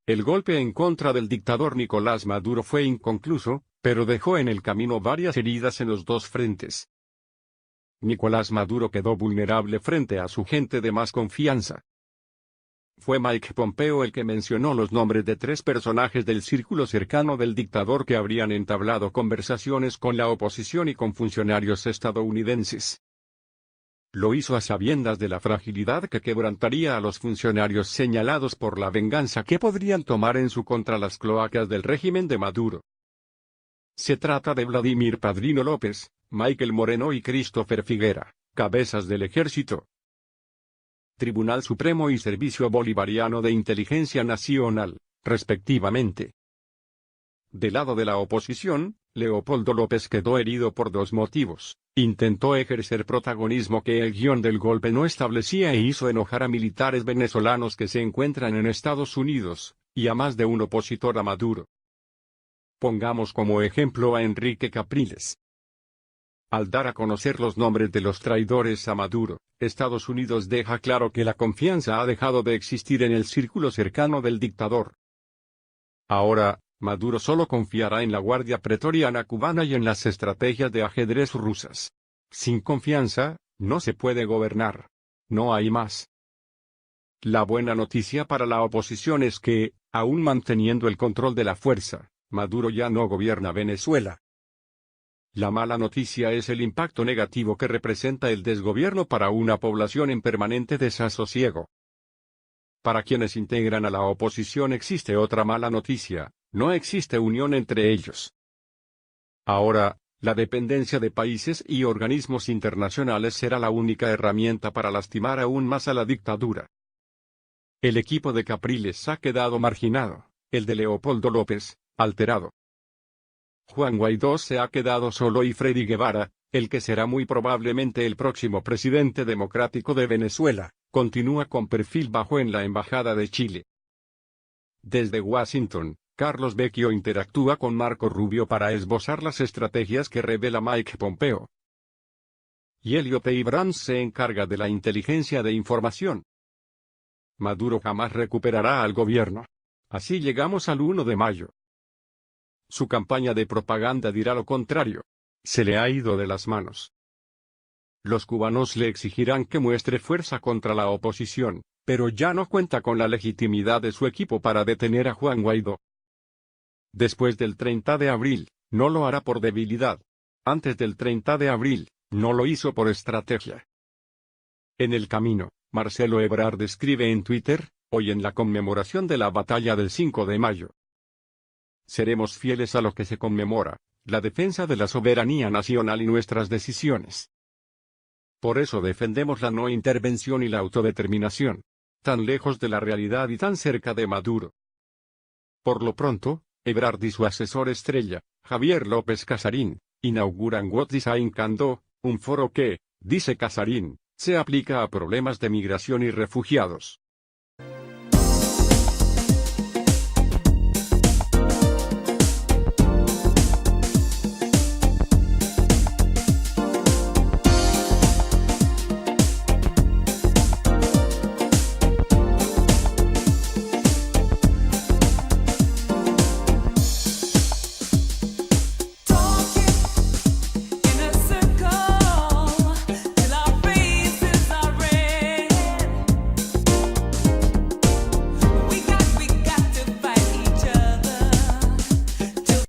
El golpe en contra del dictador Nicolás Maduro fue inconcluso, pero dejó en el camino varias heridas en los dos frentes. Nicolás Maduro quedó vulnerable frente a su gente de más confianza. Fue Mike Pompeo el que mencionó los nombres de 3 personajes del círculo cercano del dictador que habrían entablado conversaciones con la oposición y con funcionarios estadounidenses. Lo hizo a sabiendas de la fragilidad que quebrantaría a los funcionarios señalados por la venganza que podrían tomar en su contra las cloacas del régimen de Maduro. Se trata de Vladimir Padrino López, Michael Moreno y Christopher Figuera, cabezas del ejército, Tribunal Supremo y Servicio Bolivariano de Inteligencia Nacional, respectivamente. Del lado de la oposición, Leopoldo López quedó herido por 2 motivos. Intentó ejercer protagonismo que el guión del golpe no establecía e hizo enojar a militares venezolanos que se encuentran en Estados Unidos, y a más de un opositor a Maduro. Pongamos como ejemplo a Enrique Capriles. Al dar a conocer los nombres de los traidores a Maduro, Estados Unidos deja claro que la confianza ha dejado de existir en el círculo cercano del dictador. Ahora, Maduro solo confiará en la Guardia Pretoriana cubana y en las estrategias de ajedrez rusas. Sin confianza, no se puede gobernar. No hay más. La buena noticia para la oposición es que, aún manteniendo el control de la fuerza, Maduro ya no gobierna Venezuela. La mala noticia es el impacto negativo que representa el desgobierno para una población en permanente desasosiego. Para quienes integran a la oposición existe otra mala noticia: no existe unión entre ellos. Ahora, la dependencia de países y organismos internacionales será la única herramienta para lastimar aún más a la dictadura. El equipo de Capriles ha quedado marginado, el de Leopoldo López, alterado. Juan Guaidó se ha quedado solo y Freddy Guevara, el que será muy probablemente el próximo presidente democrático de Venezuela, continúa con perfil bajo en la Embajada de Chile. Desde Washington, Carlos Vecchio interactúa con Marco Rubio para esbozar las estrategias que revela Mike Pompeo. Y Elliot Abrams se encarga de la inteligencia de información. Maduro jamás recuperará al gobierno. Así llegamos al 1 de mayo. Su campaña de propaganda dirá lo contrario. Se le ha ido de las manos. Los cubanos le exigirán que muestre fuerza contra la oposición, pero ya no cuenta con la legitimidad de su equipo para detener a Juan Guaidó. Después del 30 de abril, no lo hará por debilidad. Antes del 30 de abril, no lo hizo por estrategia. En el camino, Marcelo Ebrard escribe en Twitter, hoy en la conmemoración de la batalla del 5 de mayo. Seremos fieles a lo que se conmemora, la defensa de la soberanía nacional y nuestras decisiones. Por eso defendemos la no intervención y la autodeterminación, tan lejos de la realidad y tan cerca de Maduro. Por lo pronto, Ebrard y su asesor estrella, Javier López Casarín, inauguran What Design Can Do, un foro que, dice Casarín, se aplica a problemas de migración y refugiados.